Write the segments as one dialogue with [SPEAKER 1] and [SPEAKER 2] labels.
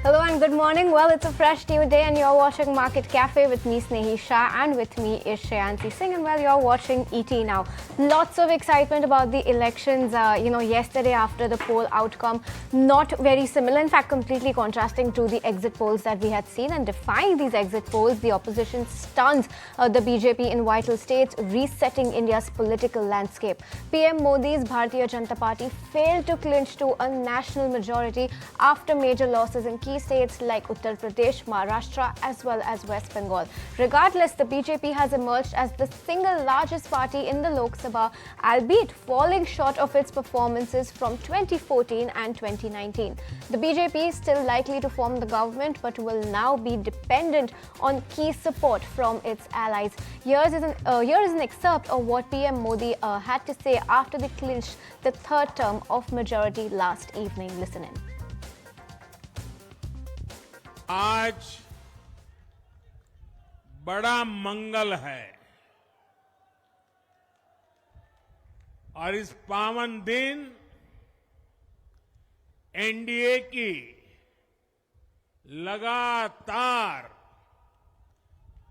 [SPEAKER 1] Hello and good morning. Well, it's a fresh new day and you're watching Market Cafe with me, Snehi Shah, and with me is Shreyansi Singh. And well, you're watching ET now. Lots of excitement about the elections. Yesterday after the poll outcome, not very similar. In fact, completely contrasting to the exit polls that we had seen. And defying these exit polls, the opposition stuns the BJP in vital states, resetting India's political landscape. PM Modi's Bharatiya Janata Party failed to clinch to a national majority after major losses in key states like Uttar Pradesh, Maharashtra as well as West Bengal. Regardless, the BJP has emerged as the single largest party in the Lok Sabha, albeit falling short of its performances from 2014 and 2019. The BJP is still likely to form the government but will now be dependent on key support from its allies. Here is an excerpt of what PM Modi had to say after they clinched the third term of majority last evening. Listen in.
[SPEAKER 2] आज बड़ा मंगल है और इस पावन दिन NDA की लगातार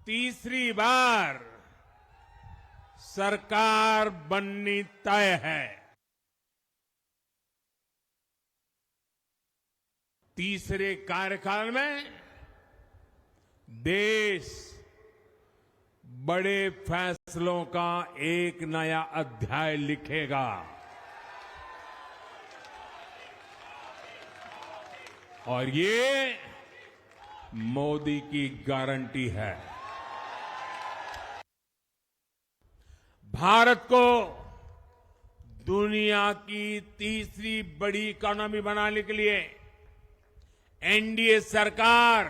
[SPEAKER 2] तीसरी बार सरकार बननी तय है। तीसरे कार्यकाल में देश बड़े फैसलों का एक नया अध्याय लिखेगा और ये मोदी की गारंटी है। भारत को दुनिया की तीसरी बड़ी इकोनॉमी बनाने के लिए एनडीए सरकार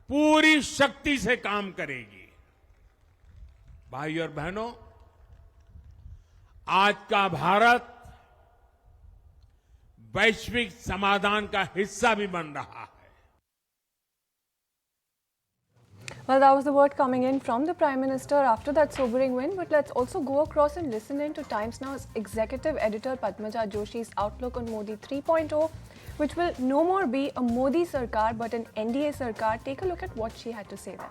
[SPEAKER 2] पूरी शक्ति से काम करेगी। भाइयों और बहनों, आज का भारत वैश्विक समाधान का हिस्सा भी बन रहा है।
[SPEAKER 3] Well, that was the word coming in from the Prime Minister after that sobering win. But let's also go across and listen in to Times Now's executive editor Padmaja Joshi's outlook on Modi 3.0, which will no more be a Modi Sarkar but an NDA Sarkar. Take a look at what she had to say there.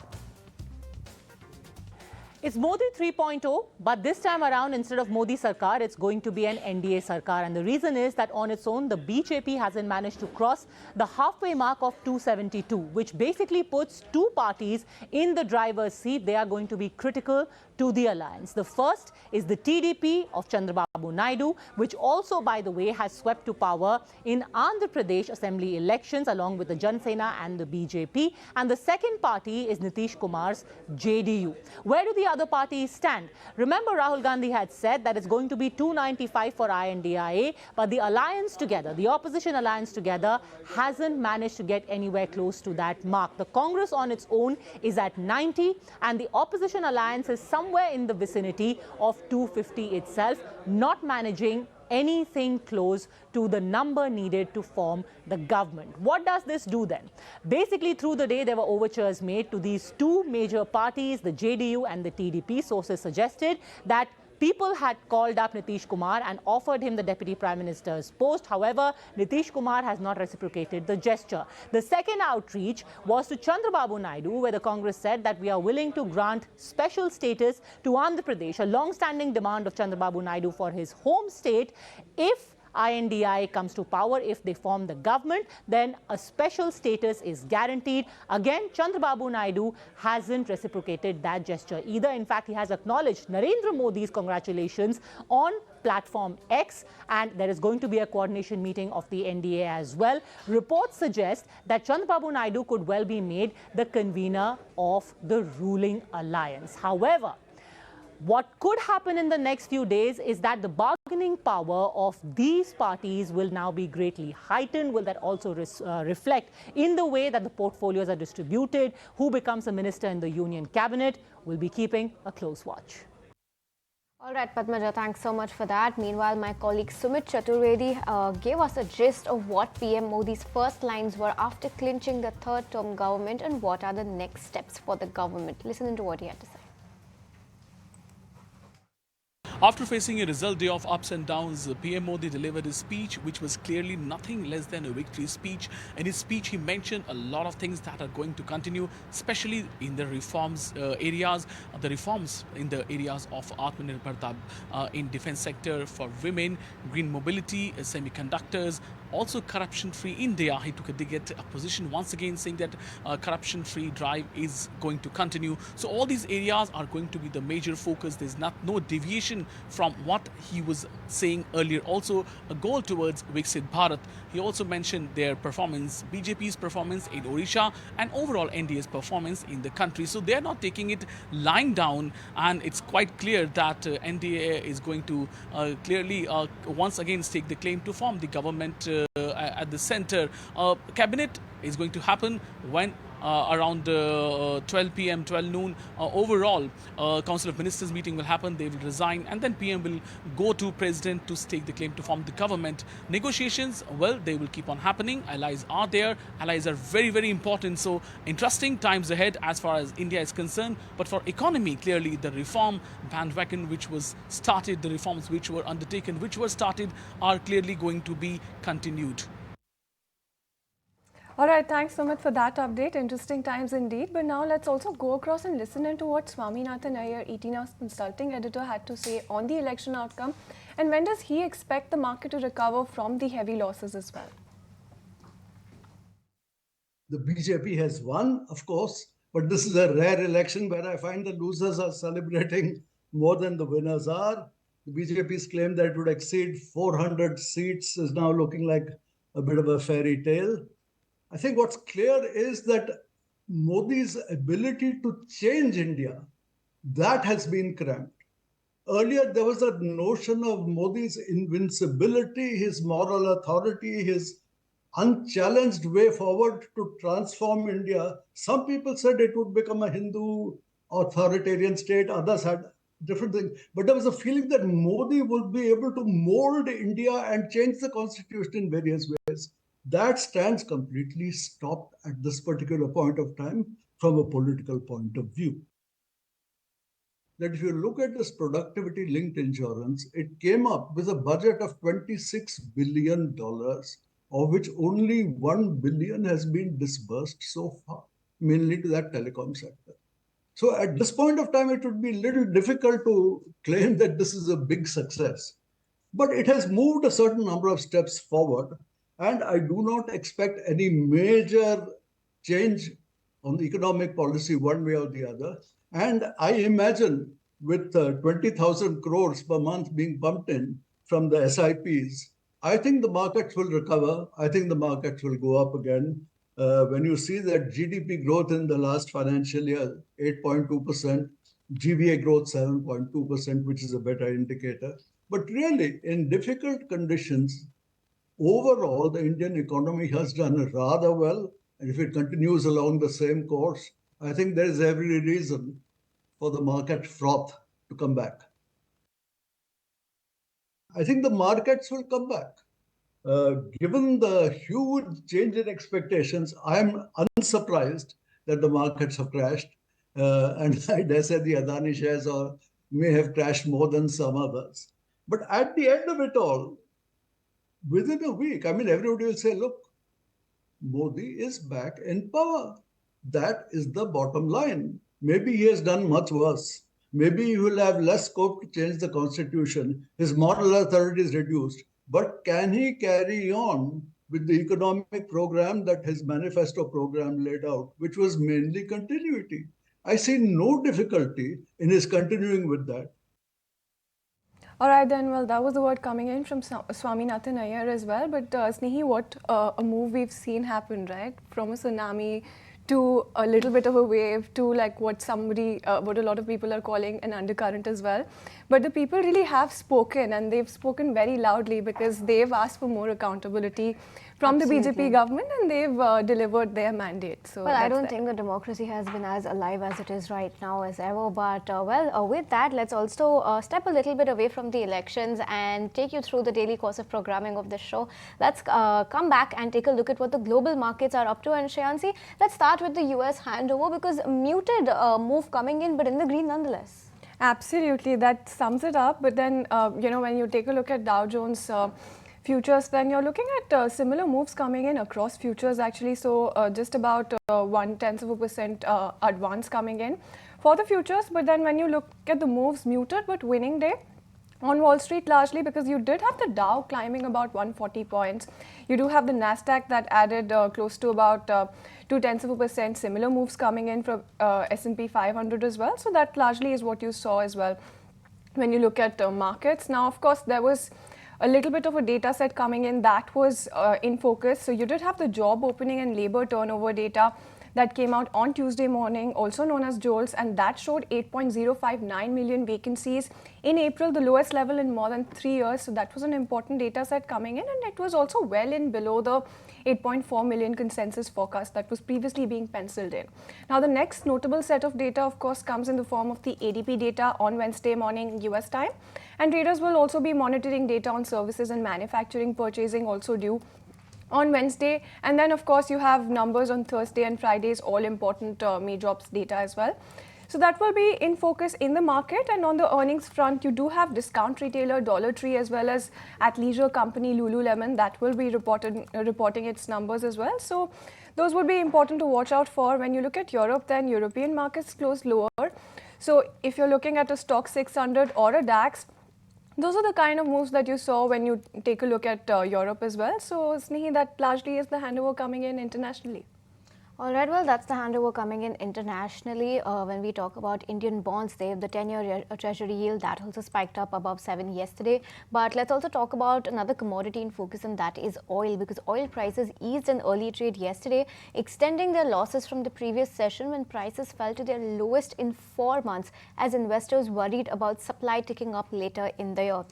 [SPEAKER 4] It's Modi 3.0, but this time around, instead of Modi Sarkar, it's going to be an NDA Sarkar. And the reason is that on its own, the BJP hasn't managed to cross the halfway mark of 272, which basically puts two parties in the driver's seat. They are going to be critical to the alliance. The first is the TDP of Chandrababu Naidu, which also, by the way, has swept to power in Andhra Pradesh assembly elections along with the Jan Sena and the BJP. And the second party is Nitish Kumar's JDU. Where do the other parties stand? Remember, Rahul Gandhi had said that it's going to be 295 for INDIA, but the alliance together, the opposition alliance together, hasn't managed to get anywhere close to that mark. The Congress on its own is at 90, and the opposition alliance is somewhere in the vicinity of 250 itself, not managing anything close to the number needed to form the government. What does this do then? Basically, through the day, there were overtures made to these two major parties, the JDU and the TDP. Sources suggested that people had called up Nitish Kumar and offered him the Deputy Prime Minister's post. However, Nitish Kumar has not reciprocated the gesture. The second outreach was to Chandrababu Naidu, where the Congress said that we are willing to grant special status to Andhra Pradesh, a long-standing demand of Chandrababu Naidu for his home state, if INDI comes to power. If they form the government, then a special status is guaranteed. Again, Chandrababu Naidu hasn't reciprocated that gesture either. In fact, he has acknowledged Narendra Modi's congratulations on platform X, and there is going to be a coordination meeting of the NDA as well. Reports suggest that Chandrababu Naidu could well be made the convener of the ruling alliance. However, what could happen in the next few days is that the bargaining power of these parties will now be greatly heightened. Will that also reflect in the way that the portfolios are distributed? Who becomes a minister in the union cabinet? We'll be keeping a close watch.
[SPEAKER 1] All right, Padmaja, thanks so much for that. Meanwhile, my colleague Sumit Chaturvedi gave us a gist of what PM Modi's first lines were after clinching the third-term government and what are the next steps for the government. Listen to what he had to say.
[SPEAKER 5] After facing a result day of ups and downs, PM Modi delivered his speech, which was clearly nothing less than a victory speech. In his speech, he mentioned a lot of things that are going to continue, especially in the reforms areas, the reforms in the areas of Atmanirbharta in defense sector for women, green mobility, semiconductors, also corruption-free India. He took a dig at a position once again saying that corruption-free drive is going to continue. So all these areas are going to be the major focus. There's no deviation from what he was saying earlier. Also a goal towards Viksit Bharat. He also mentioned their performance, BJP's performance in Odisha and overall NDA's performance in the country. So they're not taking it lying down, and it's quite clear that NDA is going to clearly once again stake the claim to form the government at the center. Cabinet is going to happen when around 12 p.m., 12 noon. Overall, Council of Ministers meeting will happen. They will resign, and then PM will go to President to stake the claim to form the government. Negotiations, well, they will keep on happening. Allies are there. Allies are very, very important. So interesting times ahead as far as India is concerned. But for economy, clearly the reform bandwagon which was started, the reforms which were undertaken, which were started, are clearly going to be continued.
[SPEAKER 3] All right, thanks Sumit for that update. Interesting times indeed. But now let's also go across and listen into what Swaminathan Iyer, ET Now's consulting editor, had to say on the election outcome, and when does he expect the market to recover from the heavy losses as well?
[SPEAKER 6] The BJP has won, of course, but this is a rare election where I find the losers are celebrating more than the winners are. The BJP's claim that it would exceed 400 seats is now looking like a bit of a fairy tale. I think what's clear is that Modi's ability to change India, that has been cramped. Earlier, there was a notion of Modi's invincibility, his moral authority, his unchallenged way forward to transform India. Some people said it would become a Hindu authoritarian state. Others had different things. But there was a feeling that Modi would be able to mold India and change the constitution in various ways. That stands completely stopped at this particular point of time from a political point of view. That if you look at this productivity-linked insurance, it came up with a budget of $26 billion, of which only $1 billion has been disbursed so far, mainly to that telecom sector. So at this point of time, it would be a little difficult to claim that this is a big success. But it has moved a certain number of steps forward, and I do not expect any major change on the economic policy one way or the other. And I imagine with 20,000 crores per month being pumped in from the SIPs, I think the markets will recover. I think the markets will go up again. When you see that GDP growth in the last financial year, 8.2%, GVA growth 7.2%, which is a better indicator. But really, in difficult conditions, overall, the Indian economy has done rather well. And if it continues along the same course, I think there is every reason for the market froth to come back. I think the markets will come back. Given the huge change in expectations, I'm unsurprised that the markets have crashed. And I dare say the Adani shares may have crashed more than some others. But at the end of it all, within a week, I mean, everybody will say, look, Modi is back in power. That is the bottom line. Maybe he has done much worse. Maybe he will have less scope to change the constitution. His moral authority is reduced. But can he carry on with the economic program that his manifesto program laid out, which was mainly continuity? I see no difficulty in his continuing with that.
[SPEAKER 3] All right, then, well, that was the word coming in from Swaminathan Iyer as well. But Snehi, what a move we've seen happen, right? From a tsunami to a little bit of a wave to like what a lot of people are calling an undercurrent as well. But the people really have spoken, and they've spoken very loudly because they've asked for more accountability from
[SPEAKER 1] Absolutely.
[SPEAKER 3] the BJP government, and they've delivered their mandate. So
[SPEAKER 1] well, I don't think the democracy has been as alive as it is right now as ever. But with that, let's also step a little bit away from the elections and take you through the daily course of programming of the show. Let's come back and take a look at what the global markets are up to. And Shreyansi, let's start with the US handover, because muted move coming in, but in the green nonetheless.
[SPEAKER 3] Absolutely, that sums it up. But then, when you take a look at Dow Jones futures, then you're looking at similar moves coming in across futures actually. So just about 0.1% advance coming in for the futures. But then when you look at the moves, muted but winning day on Wall Street largely because you did have the Dow climbing about 140 points. You do have the Nasdaq that added close to about 0.2%. Similar moves coming in from S&P 500 as well. So that largely is what you saw as well when you look at markets. Now, of course, there was a little bit of a data set coming in that was in focus. So you did have the job opening and labor turnover data that came out on Tuesday morning, also known as JOLTS, and that showed 8.059 million vacancies in April, the lowest level in more than 3 years. So that was an important data set coming in, and it was also well in below the 8.4 million consensus forecast that was previously being penciled in. Now, the next notable set of data, of course, comes in the form of the ADP data on Wednesday morning US time, and traders will also be monitoring data on services and manufacturing purchasing also due on Wednesday. And then, of course, you have numbers on Thursday and Friday's all important May jobs data as well. So that will be in focus in the market. And on the earnings front, you do have discount retailer Dollar Tree as well as athleisure company Lululemon that will be reporting its numbers as well. So those would be important to watch out for. When you look at Europe, then European markets closed lower. So if you're looking at a stock 600 or a DAX, those are the kind of moves that you saw when you take a look at Europe as well. So, Snehi, that largely is the handover coming in internationally.
[SPEAKER 1] All right, well, that's the handover coming in internationally. When we talk about Indian bonds, the 10-year treasury yield, that also spiked up above 7 yesterday. But let's also talk about another commodity in focus, and that is oil, because oil prices eased in early trade yesterday, extending their losses from the previous session when prices fell to their lowest in 4 months as investors worried about supply ticking up later in the year.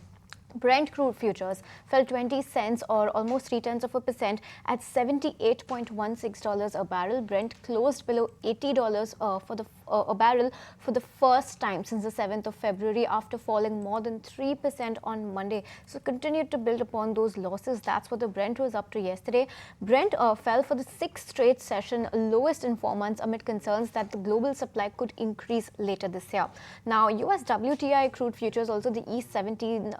[SPEAKER 1] Brent crude futures fell 20 cents or almost 0.3% at $78.16 a barrel. Brent closed below $80 for a barrel for the first time since the 7th of February after falling more than 3% on Monday. So continued to build upon those losses. That's what the Brent was up to yesterday. Brent fell for the 6th straight session, lowest in 4 months amid concerns that the global supply could increase later this year. Now, US WTI crude futures also the east 17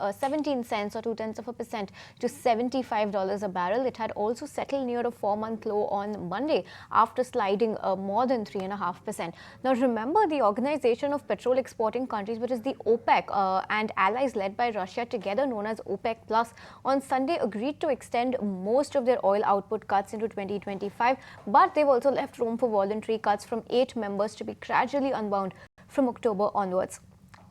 [SPEAKER 1] cents or 0.2% to $75 a barrel. It had also settled near a 4-month low on Monday after sliding more than 3.5%. Now, remember the Organization of Petrol Exporting Countries, which is the OPEC and allies led by Russia together known as OPEC Plus, on Sunday agreed to extend most of their oil output cuts into 2025, but they've also left room for voluntary cuts from 8 members to be gradually unwound from October onwards.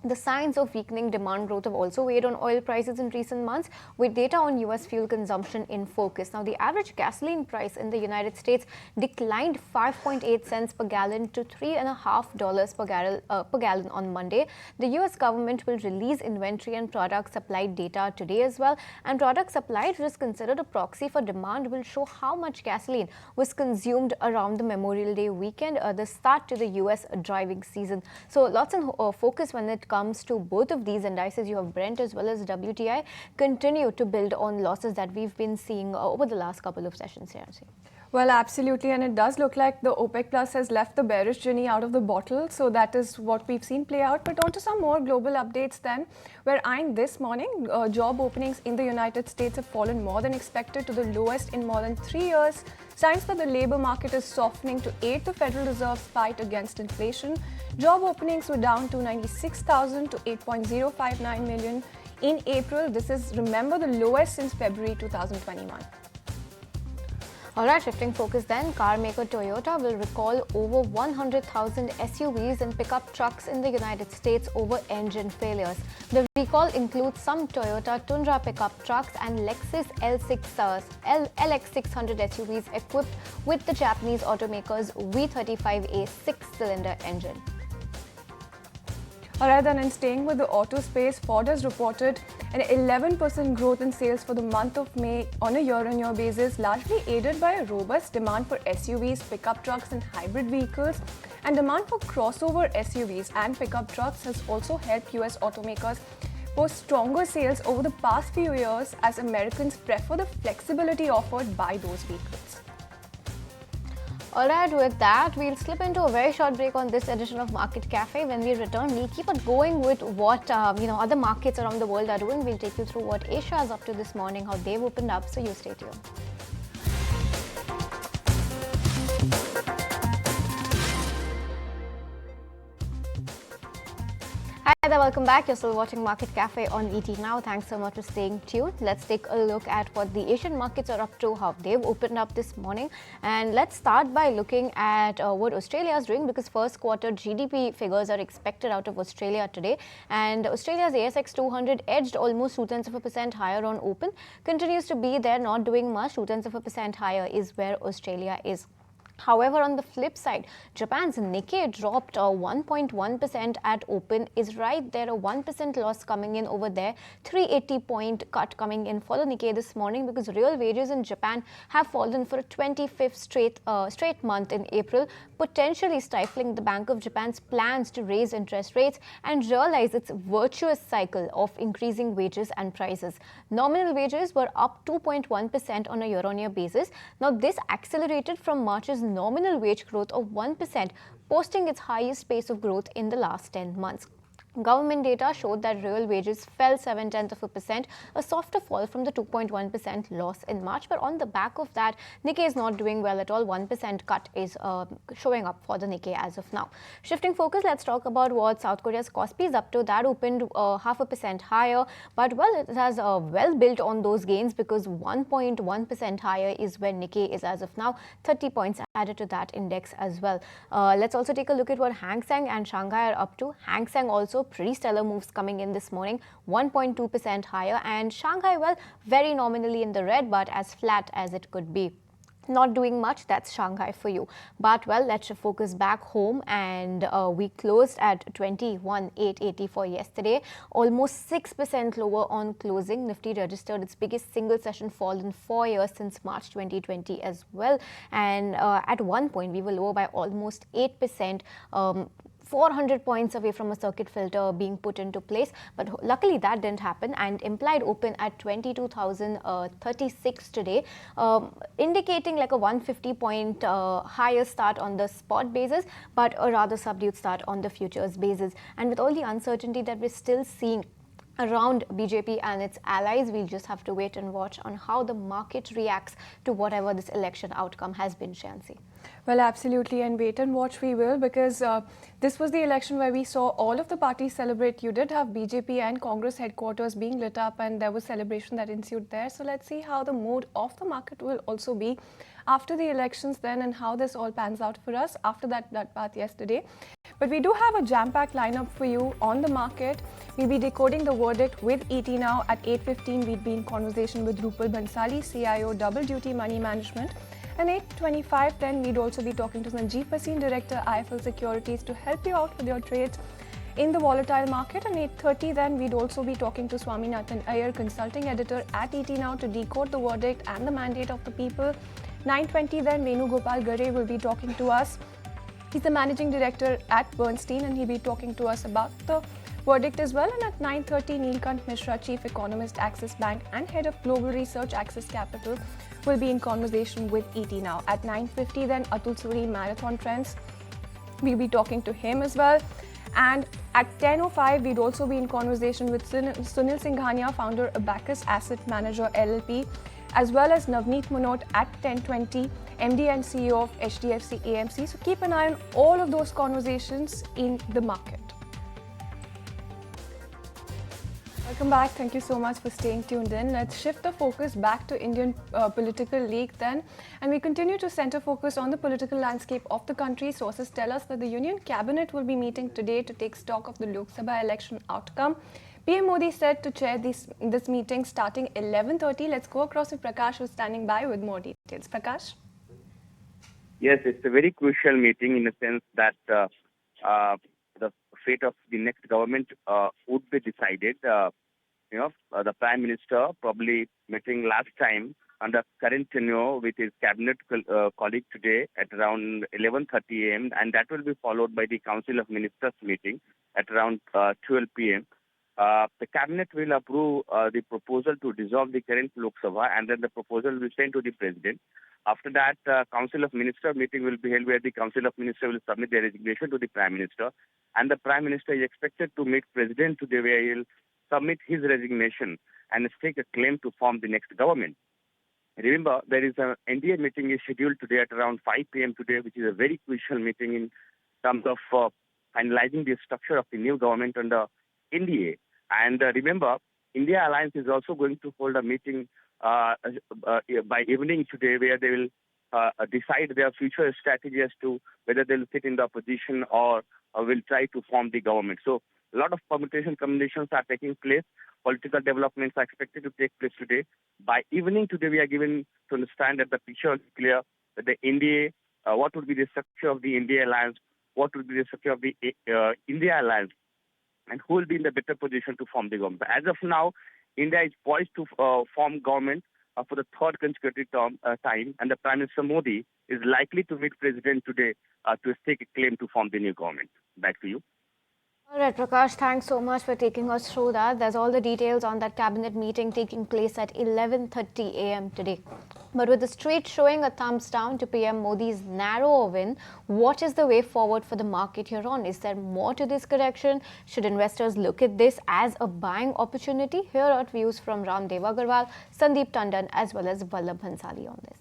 [SPEAKER 1] The signs of weakening demand growth have also weighed on oil prices in recent months, with data on US fuel consumption in focus. Now, the average gasoline price in the United States declined 5.8 cents per gallon to $3.50 per gallon on Monday. The US government will release inventory and product supplied data today as well. And product supplied, which is considered a proxy for demand, will show how much gasoline was consumed around the Memorial Day weekend, the start to the US driving season. So lots in focus when it comes to both of these indices. You have Brent as well as WTI continue to build on losses that we've been seeing over the last couple of sessions here.
[SPEAKER 3] Well, absolutely, and it does look like the OPEC Plus has left the bearish genie out of the bottle. So that is what we've seen play out. But on to some more global updates then. We're eyeing this morning. Job openings in the United States have fallen more than expected to the lowest in more than 3 years. Signs that the labor market is softening to aid the Federal Reserve's fight against inflation. Job openings were down to 96,000 to 8.059 million in April. This is, remember, the lowest since February 2021.
[SPEAKER 1] All right, shifting focus then, car maker Toyota will recall over 100,000 SUVs and pickup trucks in the United States over engine failures. The recall includes some Toyota Tundra pickup trucks and Lexus LX600 SUVs equipped with the Japanese automaker's V35A 6-cylinder engine.
[SPEAKER 3] Alright, then, and staying with the auto space, Ford has reported an 11% growth in sales for the month of May on a year-on-year basis, largely aided by a robust demand for SUVs, pickup trucks and hybrid vehicles. And demand for crossover SUVs and pickup trucks has also helped US automakers post stronger sales over the past few years as Americans prefer the flexibility offered by those vehicles.
[SPEAKER 1] Alright, with that, we'll slip into a very short break on this edition of Market Cafe. When we return, we'll keep on going with what other markets around the world are doing. We'll take you through what Asia is up to this morning, how they've opened up. So you stay tuned. Hi there, welcome back. You're still watching Market Cafe on ET Now. Thanks so much for staying tuned. Let's take a look at what the Asian markets are up to, how they've opened up this morning. And let's start by looking at what Australia is doing, because first quarter GDP figures are expected out of Australia today. And Australia's ASX 200 edged almost 0.2% higher on open. Continues to be there, not doing much. 0.2% higher is where Australia is. However, on the flip side, Japan's Nikkei dropped 1.1% at open. Is right there, a 1% loss coming in over there. 380-point cut coming in for the Nikkei this morning, because real wages in Japan have fallen for a 25th straight month in April, potentially stifling the Bank of Japan's plans to raise interest rates and realize its virtuous cycle of increasing wages and prices. Nominal wages were up 2.1% on a year-on-year basis. Now, this accelerated from March's nominal wage growth of 1%, posting its highest pace of growth in the last 10 months. Government data showed that real wages fell 0.7%, a softer fall from the 2.1% loss in March. But on the back of that, Nikkei is not doing well at all. 1% cut is showing up for the Nikkei as of now. Shifting focus, let's talk about what South Korea's Kospi is up to. That opened 0.5% higher, but well, it has well built on those gains, because 1.1% higher is where Nikkei is as of now. 30 points added to that index as well. Let's also take a look at what Hang Seng and Shanghai are up to. Hang Seng also pretty stellar moves coming in this morning, 1.2% higher, and Shanghai, well, very nominally in the red, but as flat as it could be. Not doing much, that's Shanghai for you. But well, let's focus back home, and we closed at 21,884 yesterday, almost 6% lower on closing. Nifty registered its biggest single session fall in 4 years since March 2020 as well, and at one point we were lower by almost 8%. 400 points away from a circuit filter being put into place, but luckily that didn't happen, and implied open at 22,036 today, indicating like a 150 point higher start on the spot basis, but a rather subdued start on the futures basis. And with all the uncertainty that we're still seeing around BJP and its allies, we'll just have to wait and watch on how the market reacts to whatever this election outcome has been, Shansi.
[SPEAKER 3] Well, absolutely, and wait and watch we will, because this was the election where we saw all of the parties celebrate. You did have BJP and Congress headquarters being lit up, and there was celebration that ensued there. So let's see how the mood of the market will also be after the elections then, and how this all pans out for us after that bloodbath yesterday. But we do have a jam-packed lineup for you on the market. We'll be decoding the verdict with ET Now. At 8:15, we'd be in conversation with Rupal Bansali, CIO, Double Duty Money Management. And 8:25, then we'd also be talking to Sanjeev Bhasin, Director, IIFL Securities, to help you out with your trades in the volatile market. And 8:30, then we'd also be talking to Swaminathan Iyer, Consulting Editor at ET Now, to decode the verdict and the mandate of the people. 9:20, then Venugopal Gare will be talking to us. He's the Managing Director at Bernstein, and he'll be talking to us about the verdict as well. And at 9:30, Neelkant Mishra, Chief Economist, Axis Bank and Head of Global Research, Axis Capital, will be in conversation with ET Now. At 9:50, then Atul Suri, Marathon Trends. We'll be talking to him as well. And at 10:05, we'd also be in conversation with Sunil Singhania, founder of Abacus Asset Manager LLP, as well as Navneet Munot at 10:20, MD and CEO of HDFC AMC. So keep an eye on all of those conversations in the market. Welcome back. Thank you so much for staying tuned in. Let's shift the focus back to Indian political league then. And we continue to center focus on the political landscape of the country. Sources tell us that the Union Cabinet will be meeting today to take stock of the Lok Sabha election outcome. PM Modi said to chair this meeting starting 11:30. Let's go across to Prakash, who's standing by with more details. Prakash?
[SPEAKER 7] Yes, it's a very crucial meeting in the sense that the fate of the next government would be decided. The Prime Minister probably meeting last time under current tenure with his cabinet colleague today at around 11:30 a.m. and that will be followed by the Council of Ministers meeting at around 12 p.m. The cabinet will approve the proposal to dissolve the current Lok Sabha, and then the proposal will be sent to the president. After that, Council of Minister meeting will be held where the Council of Minister will submit their resignation to the Prime Minister. And the Prime Minister is expected to meet President today where he will submit his resignation and stake a claim to form the next government. Remember, there is an NDA meeting is scheduled today at around 5 p.m. today, which is a very crucial meeting in terms of finalizing the structure of the new government under NDA. And remember, India Alliance is also going to hold a meeting by evening today where they will decide their future strategy as to whether they'll sit in the opposition or will try to form the government. So a lot of permutation combinations are taking place. Political developments are expected to take place today. By evening today, we are given to understand that the picture is clear, that the NDA, what would be the structure of the India Alliance, what would be the structure of the India Alliance, and who will be in the better position to form the government. But as of now, India is poised to form government for the third consecutive time, and the Prime Minister Modi is likely to meet President today to stake a claim to form the new government. Back to you.
[SPEAKER 1] All right, Prakash, thanks so much for taking us through that. There's all the details on that cabinet meeting taking place at 11:30 a.m. today. But with the street showing a thumbs down to PM Modi's narrow win, what is the way forward for the market here on? Is there more to this correction? Should investors look at this as a buying opportunity? Here are views from Ramdev Agarwal, Sandeep Tandon, as well as Vallabh Bhansali on this.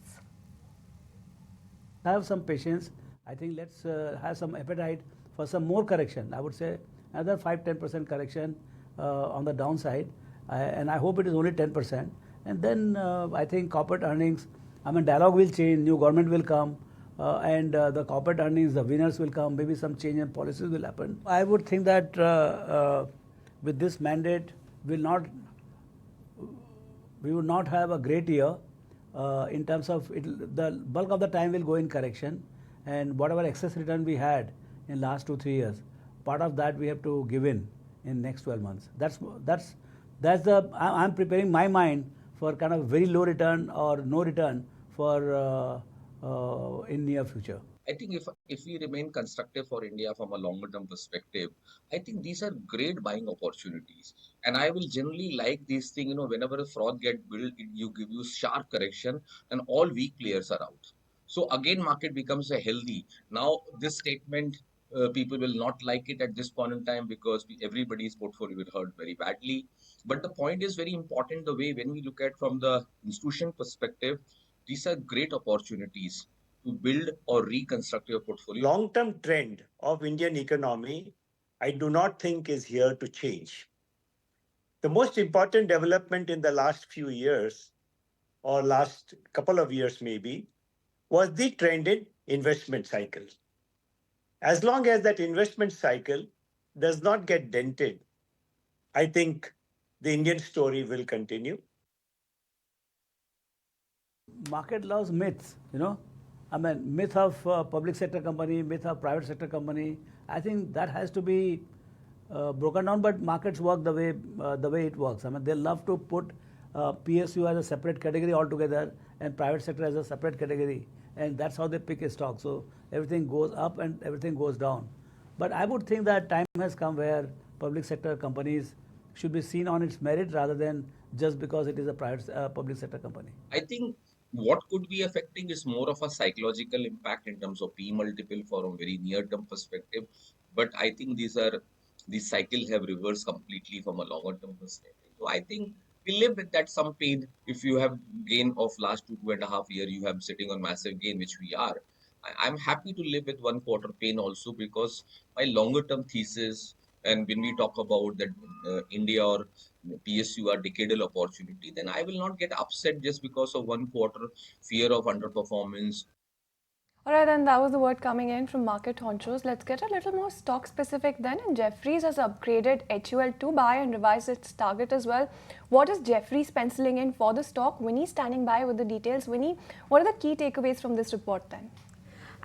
[SPEAKER 8] Have some patience. I think let's have some appetite for some more correction. I would say another 5-10% correction on the downside, and I hope it is only 10%. And then I think corporate earnings, dialogue will change, new government will come, and the corporate earnings, the winners will come, maybe some change in policies will happen. I would think that with this mandate, we would not have a great year in terms of the bulk of the time will go in correction, and whatever excess return we had in last 2-3 years, part of that we have to give in next 12 months. I'm preparing my mind for kind of very low return or no return for in near future.
[SPEAKER 9] I think if we remain constructive for India from a longer term perspective, I think these are great buying opportunities. And I will generally like these things, whenever a fraud gets built, you give you sharp correction and all weak players are out. So again, market becomes a healthy. Now, this statement, people will not like it at this point in time because everybody's portfolio will hurt very badly. But the point is very important, the way when we look at from the institution perspective, these are great opportunities to build or reconstruct your portfolio.
[SPEAKER 10] Long-term trend of Indian economy, I do not think is here to change. The most important development in the last few years, or last couple of years maybe, was the trend in investment cycle. As long as that investment cycle does not get dented, I think the Indian story will continue.
[SPEAKER 8] Market loves myths, myth of public sector company, myth of private sector company. I think that has to be broken down, but markets work the way it works. They love to put PSU as a separate category altogether and private sector as a separate category, and that's how they pick a stock. So everything goes up and everything goes down. But I would think that time has come where public sector companies should be seen on its merit rather than just because it is a private public sector company.
[SPEAKER 9] I think what could be affecting is more of a psychological impact in terms of P multiple for a very near-term perspective. But I think these cycles have reversed completely from a longer-term perspective. So I think we live with that some pain. If you have gain of last 2.5 years, you have sitting on massive gain, which we are. I'm happy to live with 1 quarter pain also because my longer-term thesis, and when we talk about that India or PSU are decadal opportunity, then I will not get upset just because of 1 quarter fear of underperformance.
[SPEAKER 3] All right, then that was the word coming in from market honchos. Let's get a little more stock specific then. And Jefferies has upgraded HUL to buy and revised its target as well. What is Jefferies penciling in for the stock? Winnie standing by with the details. Winnie, what are the key takeaways from this report then?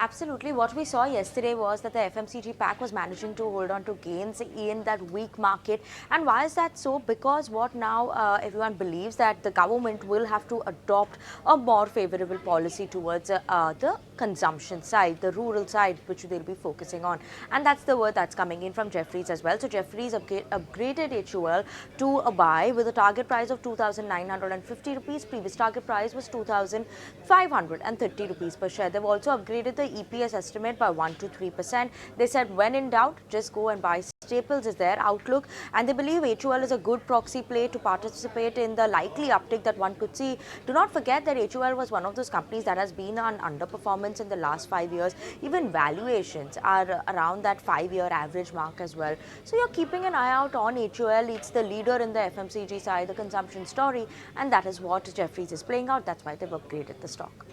[SPEAKER 11] Absolutely. What we saw yesterday was that the FMCG pack was managing to hold on to gains in that weak market. And why is that so? Because what now everyone believes that the government will have to adopt a more favorable policy towards the consumption side, the rural side, which they'll be focusing on. And that's the word that's coming in from Jefferies as well. So Jefferies upgraded HUL to a buy with a target price of 2,950 rupees. Previous target price was 2,530 rupees per share. They've also upgraded the EPS estimate by 1 to 3%. They said when in doubt, just go and buy staples is their outlook, and they believe HUL is a good proxy play to participate in the likely uptick that one could see. Do not forget that HUL was one of those companies that has been on underperformance in the last 5 years. Even valuations are around that 5-year average mark as well. So you're keeping an eye out on HUL. It's the leader in the FMCG side, the consumption story, and that is what Jefferies is playing out. That's why they've upgraded the stock.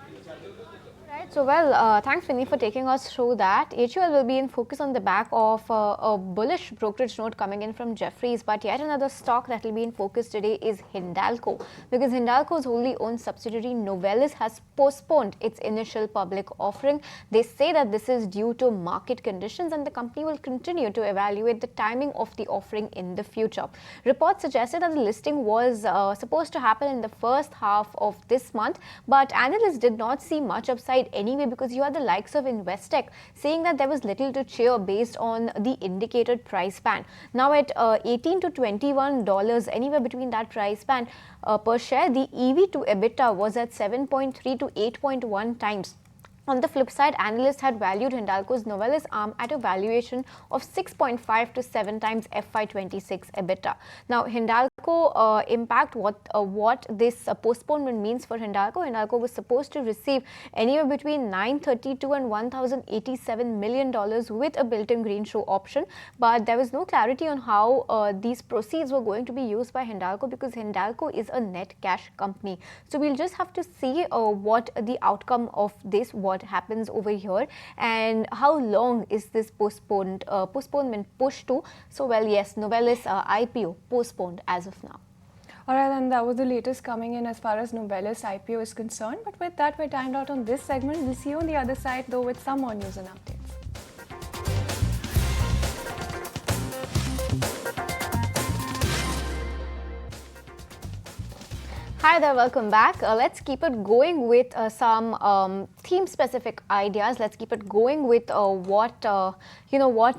[SPEAKER 1] Right. So, well, thanks, Vinny, for taking us through that. HUL will be in focus on the back of a bullish brokerage note coming in from Jefferies. But yet another stock that will be in focus today is Hindalco, because Hindalco's wholly owned subsidiary Novelis has postponed its initial public offering. They say that this is due to market conditions, and the company will continue to evaluate the timing of the offering in the future. Reports suggested that the listing was supposed to happen in the first half of this month, but analysts did not see much upside anyway, because you had the likes of Investec saying that there was little to cheer based on the indicated price band. Now at $18 to $21, anywhere between that price band per share, the EV to EBITDA was at 7.3 to 8.1 times. On the flip side, analysts had valued Hindalco's Novelis arm at a valuation of 6.5 to 7 times FY26 EBITDA. Now, Hindalco impact, what this postponement means for Hindalco. Hindalco was supposed to receive anywhere between $932 and $1,087 million with a built-in green shoe option, but there was no clarity on how these proceeds were going to be used by Hindalco, because Hindalco is a net cash company. So we'll just have to see what the outcome of this, what happens over here, and how long is this postponement pushed to. So, well, yes, Novelis IPO postponed as of now.
[SPEAKER 3] Alright, and that was the latest coming in as far as Novelis IPO is concerned. But with that, we're timed out on this segment. We'll see you on the other side, though, with some more news and updates.
[SPEAKER 1] Hi there, welcome back. Let's keep it going with some theme-specific ideas. Let's keep it going with what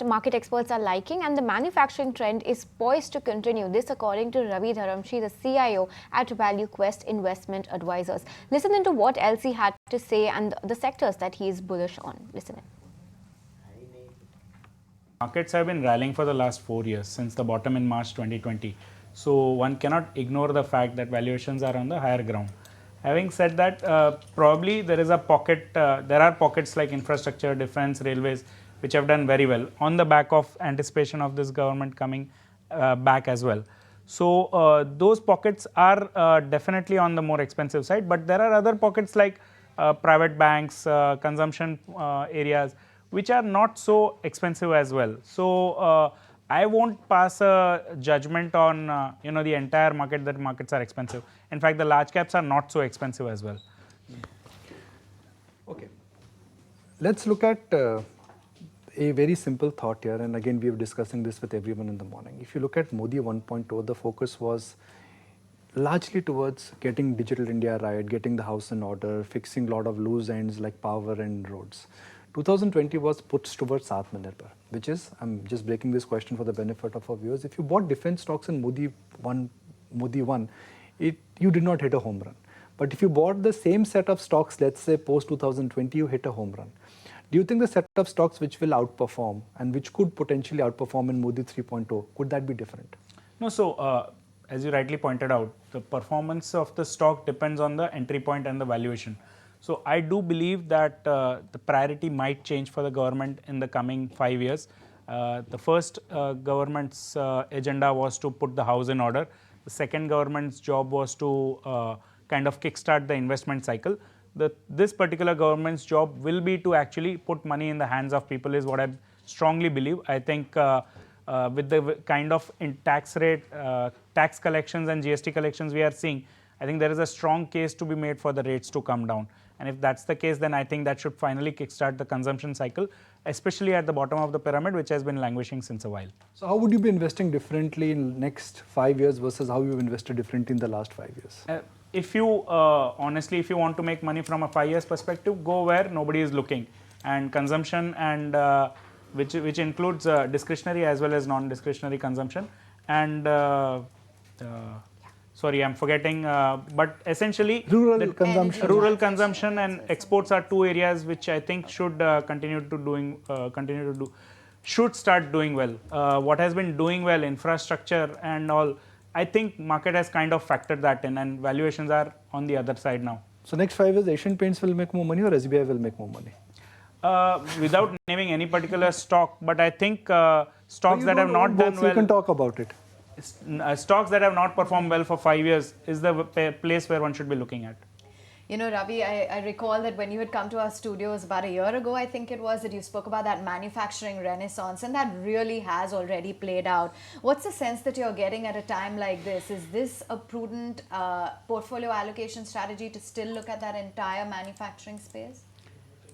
[SPEAKER 1] market experts are liking, and the manufacturing trend is poised to continue. This, according to Ravi Dharamshi, the CIO at Value Quest Investment Advisors. Listen into what else he had to say and the sectors that he is bullish on. Listen in.
[SPEAKER 12] Markets have been rallying for the last 4 years since the bottom in March 2020. So one cannot ignore the fact that valuations are on the higher ground. Having said that, probably there is a pocket, there are pockets like infrastructure, defense, railways, which have done very well on the back of anticipation of this government coming back as well. So those pockets are definitely on the more expensive side, but there are other pockets like private banks, consumption areas, which are not so expensive as well. So I won't pass a judgment on the entire market that markets are expensive. In fact, the large caps are not so expensive as well.
[SPEAKER 13] Okay, let's look at a very simple thought here, and again we were discussing this with everyone in the morning. If you look at Modi 1.0, the focus was largely towards getting Digital India right, getting the house in order, fixing a lot of loose ends like power and roads. 2020 was put towards Atmanirbhar, which is, I'm just breaking this question for the benefit of our viewers. If you bought defense stocks in Modi 1, you did not hit a home run. But if you bought the same set of stocks, let's say post 2020, you hit a home run. Do you think the set of stocks which will outperform and which could potentially outperform in Modi 3.0, could that be different?
[SPEAKER 12] No, so as you rightly pointed out, the performance of the stock depends on the entry point and the valuation. So I do believe that the priority might change for the government in the coming 5 years. The first government's agenda was to put the house in order. The second government's job was to kind of kickstart the investment cycle. This particular government's job will be to actually put money in the hands of people, is what I strongly believe. I think with the kind of tax rate, tax collections and GST collections we are seeing, I think there is a strong case to be made for the rates to come down. And if that's the case, then I think that should finally kickstart the consumption cycle, especially at the bottom of the pyramid, which has been languishing since a while.
[SPEAKER 13] So how would you be investing differently in next 5 years versus how you've invested differently in the last 5 years?
[SPEAKER 12] If you, honestly, if you want to make money from a 5 years perspective, go where nobody is looking. And consumption, and which includes discretionary as well as non-discretionary consumption. And sorry, I'm forgetting, but essentially
[SPEAKER 13] rural consumption
[SPEAKER 12] and exports are two areas which I think should should start doing well. What has been doing well, infrastructure and all, I think market has kind of factored that in, and valuations are on the other side now.
[SPEAKER 13] So next 5 years, Asian Paints will make more money or SBI will make more money?
[SPEAKER 12] Without naming any particular stock, but I think stocks that have not done well.
[SPEAKER 13] You can talk about it.
[SPEAKER 12] Stocks that have not performed well for 5 years is the place where one should be looking at.
[SPEAKER 14] You know, Ravi, I recall that when you had come to our studios about a year ago, I think it was, that you spoke about that manufacturing renaissance, and that really has already played out. What's the sense that you're getting at a time like this? Is this a prudent portfolio allocation strategy to still look at that entire manufacturing space?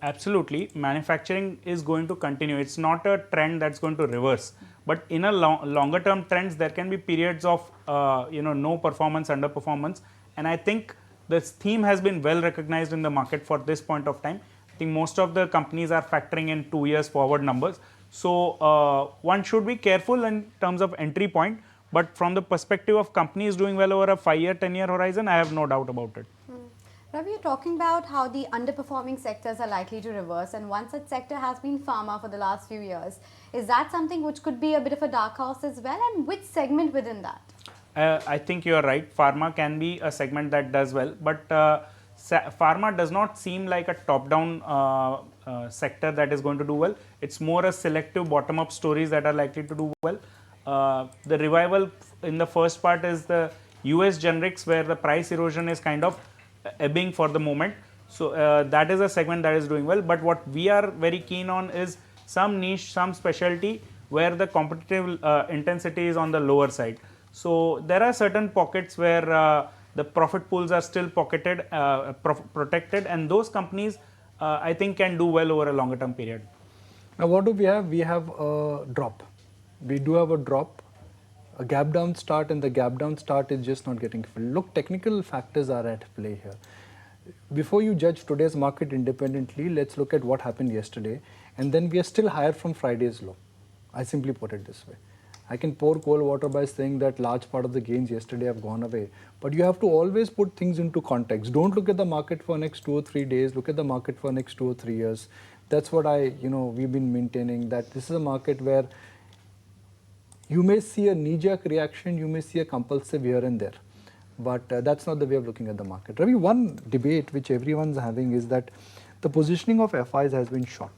[SPEAKER 12] Absolutely. Manufacturing is going to continue. It's not a trend that's going to reverse. But in a longer term trends, there can be periods of no performance, underperformance. And I think this theme has been well recognized in the market for this point of time. I think most of the companies are factoring in 2 years forward numbers. So one should be careful in terms of entry point. But from the perspective of companies doing well over a 5-year, 10-year horizon, I have no doubt about it.
[SPEAKER 15] Ravi, you're talking about how the underperforming sectors are likely to reverse, and one such sector has been pharma for the last few years. Is that something which could be a bit of a dark horse as well, and which segment within that?
[SPEAKER 12] I think you are right. Pharma can be a segment that does well, but pharma does not seem like a top-down sector that is going to do well. It's more a selective bottom-up stories that are likely to do well. The revival in the first part is the US generics, where the price erosion is kind of ebbing for the moment. So that is a segment that is doing well. But what we are very keen on is some niche, some specialty where the competitive intensity is on the lower side. So there are certain pockets where the profit pools are still pocketed, protected, and those companies I think can do well over a longer term period.
[SPEAKER 13] Now what do we have? We have a drop. We do have a drop, a gap down start, and the gap down start is just not getting filled. Look, technical factors are at play here. Before you judge today's market independently, let's look at what happened yesterday, and then we are still higher from Friday's low. I simply put it this way. I can pour cold water by saying that large part of the gains yesterday have gone away, but you have to always put things into context. Don't look at the market for next 2 or 3 days, look at the market for next 2 or 3 years. That's what we've been maintaining, that this is a market where you may see a knee-jerk reaction, you may see a compulsive here and there, but that's not the way of looking at the market. Ravi, one debate which everyone's having is that the positioning of FIs has been short,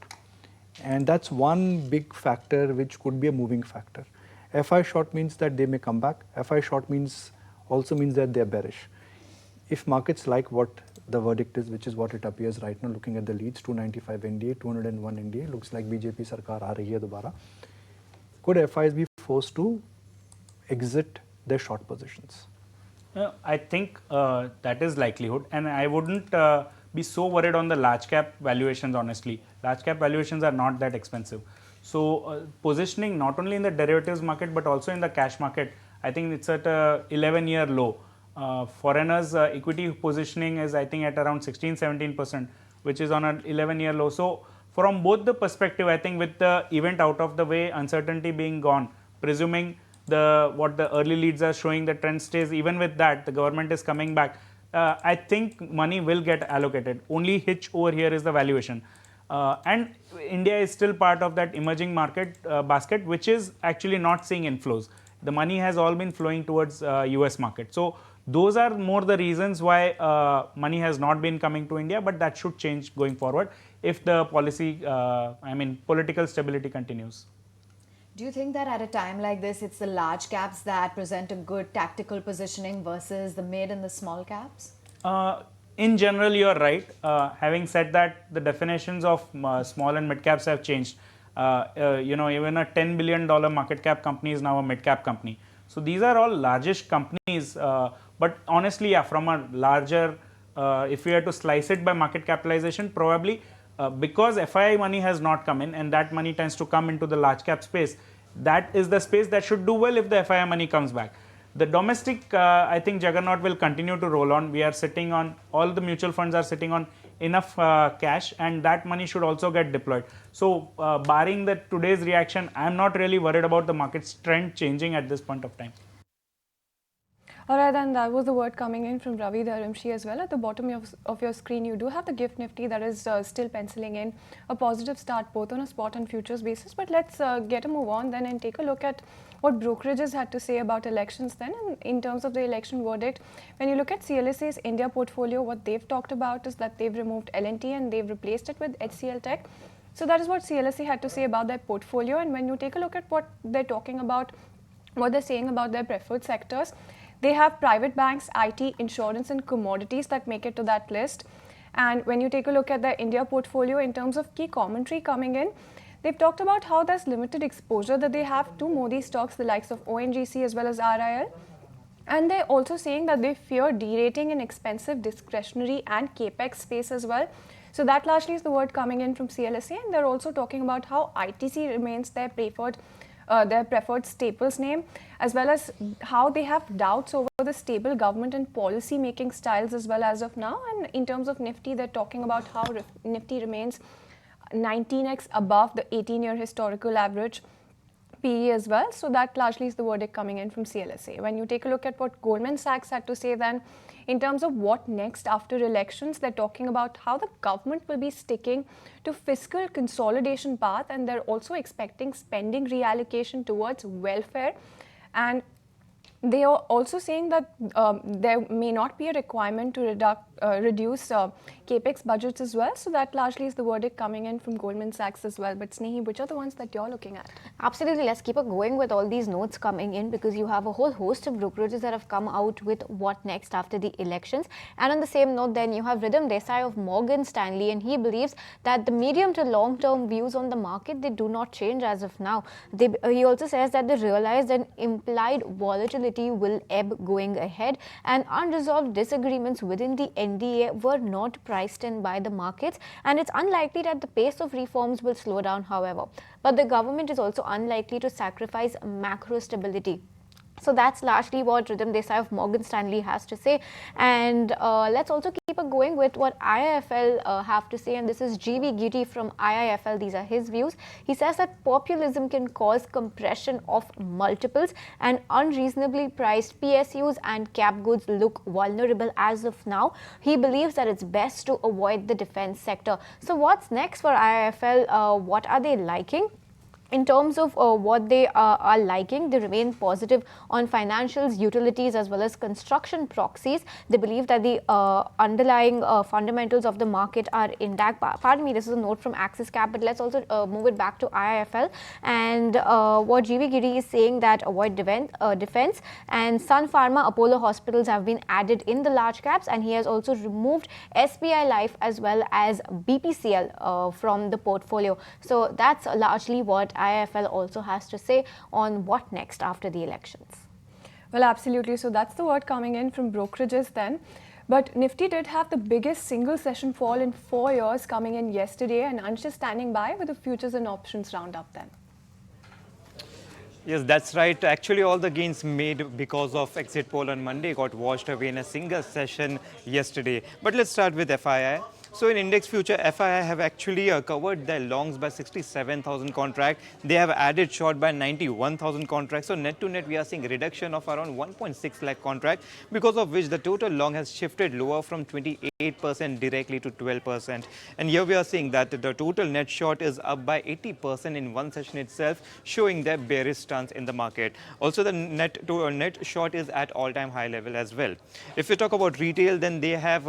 [SPEAKER 13] and that's one big factor which could be a moving factor. FI short means that they may come back. FI short also means that they're bearish. If markets like what the verdict is, which is what it appears right now, looking at the leads, 295 NDA, 201 NDA, looks like BJP Sarkar aa rahi hai dobara. Could FIs be forced to exit their short positions?
[SPEAKER 12] I think that is likelihood, and I wouldn't be so worried on the large cap valuations, honestly. Large cap valuations are not that expensive. So positioning not only in the derivatives market but also in the cash market, I think it's at a 11-year low. Foreigners equity positioning is, I think, at around 16-17%, which is on an 11-year low. So from both the perspective, I think with the event out of the way, uncertainty being gone, presuming what the early leads are showing, the trend stays, even with that, the government is coming back. I think money will get allocated. Only hitch over here is the valuation. And India is still part of that emerging market basket, which is actually not seeing inflows. The money has all been flowing towards US market. So those are more the reasons why money has not been coming to India, but that should change going forward if the policy, political stability continues.
[SPEAKER 14] Do you think that at a time like this, it's the large caps that present a good tactical positioning versus the mid and the small caps?
[SPEAKER 12] In general, you are right. Having said that, the definitions of small and mid caps have changed. Even a $10 billion market cap company is now a mid cap company. So these are all largish companies monies. But honestly, yeah, from a larger, if we are to slice it by market capitalization, probably because FII money has not come in and that money tends to come into the large cap space, that is the space that should do well if the FII money comes back. The domestic, I think Juggernaut will continue to roll on. We are sitting on, all the mutual funds are sitting on enough cash, and that money should also get deployed. So barring the today's reaction, I am not really worried about the market's trend changing at this point of time.
[SPEAKER 3] All right, and that was the word coming in from Ravi Dharamshi as well. At the bottom of your screen, you do have the GIFT Nifty that is still penciling in a positive start both on a spot and futures basis. But let's get a move on then and take a look at what brokerages had to say about elections then. And in terms of the election verdict, when you look at CLSA's India portfolio, what they've talked about is that they've removed L&T and they've replaced it with HCL Tech. So that is what CLSA had to say about their portfolio. And when you take a look at what they're talking about, what they're saying about their preferred sectors, they have private banks, IT, insurance and commodities that make it to that list. And when you take a look at the India portfolio in terms of key commentary coming in, they've talked about how there's limited exposure that they have to Modi stocks, the likes of ONGC as well as RIL. And they're also saying that they fear derating in expensive discretionary and capex space as well. So that largely is the word coming in from CLSA. And they're also talking about how ITC remains their preferred staples name, as well as how they have doubts over the stable government and policy making styles as well as of now. And in terms of Nifty, they're talking about how Nifty remains 19x above the 18-year historical average PE as well. So that largely is the verdict coming in from CLSA. When you take a look at what Goldman Sachs had to say then, in terms of what next after elections, they're talking about how the government will be sticking to fiscal consolidation path, and they're also expecting spending reallocation towards welfare. And they are also saying that there may not be a requirement to reduce capex budgets as well. So that largely is the verdict coming in from Goldman Sachs as well. But Snehi, which are the ones that you're looking at?
[SPEAKER 1] Absolutely. Let's keep it going with all these notes coming in, because you have a whole host of brokerages that have come out with what next after the elections. And on the same note, then you have Ridham Desai of Morgan Stanley, and he believes that the medium to long-term views on the market, they do not change as of now. He also says that they realize that implied volatility will ebb going ahead, and unresolved disagreements within the NDA were not priced in by the markets, and it's unlikely that the pace of reforms will slow down, however. But the government is also unlikely to sacrifice macro stability. So that's largely what Ridham Desai of Morgan Stanley has to say. And let's also keep it going with what IIFL have to say. And this is G.V. Giri from IIFL. These are his views. He says that populism can cause compression of multiples, and unreasonably priced PSUs and cap goods look vulnerable as of now. He believes that it's best to avoid the defense sector. So what's next for IIFL? What are they liking? In terms of what they are liking, they remain positive on financials, utilities as well as construction proxies. They believe that the underlying fundamentals of the market are intact. Pardon me, this is a note from Axis Cap, but let's also move it back to IIFL. And what G.V. Giri is saying that avoid defense, and Sun Pharma, Apollo Hospitals have been added in the large caps, and he has also removed SBI Life as well as BPCL from the portfolio. So that's largely what IIFL also has to say on what next after the elections.
[SPEAKER 3] Well, absolutely. So that's the word coming in from brokerages then. But Nifty did have the biggest single session fall in 4 years coming in yesterday, and Ansh is standing by with the futures and options roundup then.
[SPEAKER 16] Yes, that's right. Actually, all the gains made because of exit poll on Monday got washed away in a single session yesterday. But let's start with FII. So in index future, FII have actually covered their longs by 67,000 contracts. They have added short by 91,000 contracts. So net to net, we are seeing a reduction of around 1.6 lakh contracts, because of which the total long has shifted lower from 28% directly to 12%. And here we are seeing that the total net short is up by 80% in one session itself, showing their bearish stance in the market. Also, the net short is at all-time high level as well. If we talk about retail, then they have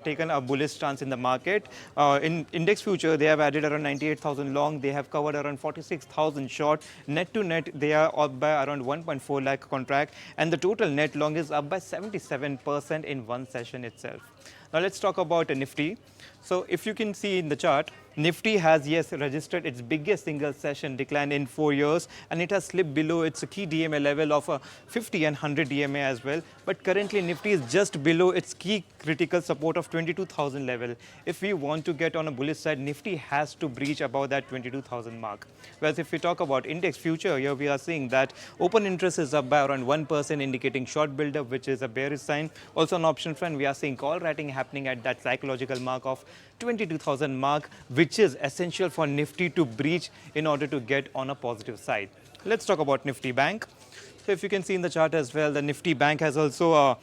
[SPEAKER 16] taken a bullish stance in the market. In index future, they have added around 98,000 long. They have covered around 46,000 short. Net to net, they are up by around 1.4 lakh contract, and the total net long is up by 77% in one session itself. Now let's talk about Nifty. So if you can see in the chart, Nifty has, yes, registered its biggest single session decline in 4 years, and it has slipped below its key DMA level of 50 and 100 DMA as well. But currently Nifty is just below its key critical support of 22,000 level. If we want to get on a bullish side, Nifty has to breach above that 22,000 mark. Whereas if we talk about index future, here we are seeing that open interest is up by around 1%, indicating short buildup, which is a bearish sign. Also on option front, we are seeing call writing happening at that psychological mark of 22,000 mark, which is essential for Nifty to breach in order to get on a positive side. Let's talk about Nifty Bank. So if you can see in the chart as well, the Nifty Bank has also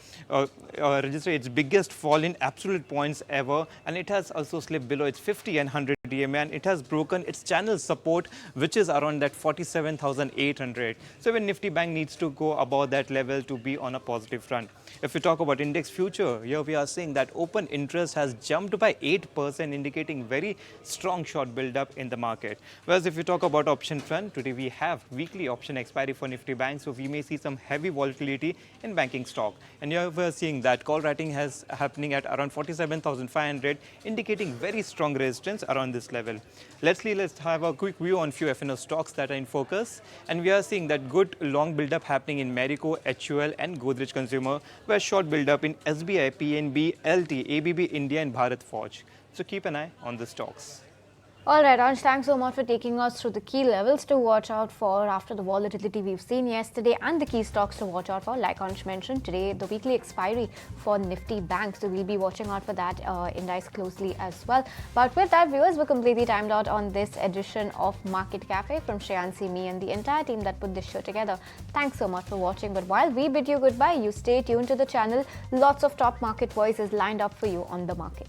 [SPEAKER 16] registered its biggest fall in absolute points ever, and it has also slipped below its 50 and 100 DMA, and it has broken its channel support, which is around that 47,800. So when Nifty Bank needs to go above that level to be on a positive front. If we talk about index future, here we are seeing that open interest has jumped by 8%, indicating very strong short build-up in the market. Whereas if we talk about option front, today we have weekly option expiry for Nifty Bank, so we may see some heavy volatility in banking stock. And here we are seeing that call writing has happening at around 47,500, indicating very strong resistance around this level. Let's have a quick view on few FNO stocks that are in focus. And we are seeing that good long build-up happening in Marico, HUL and Godrej Consumer, where short build-up in SBI, PNB, LT, ABB India and Bharat Forge. So keep an eye on the stocks.
[SPEAKER 1] All right, Ansh, thanks so much for taking us through the key levels to watch out for after the volatility we've seen yesterday and the key stocks to watch out for. Like Ansh mentioned, today the weekly expiry for Nifty Bank, so we'll be watching out for that index closely as well. But with that, viewers, we're completely timed out on this edition of Market Cafe. From Shreyansi, me and the entire team that put this show together, thanks so much for watching. But while we bid you goodbye, you stay tuned to the channel. Lots of top market voices lined up for you on the market.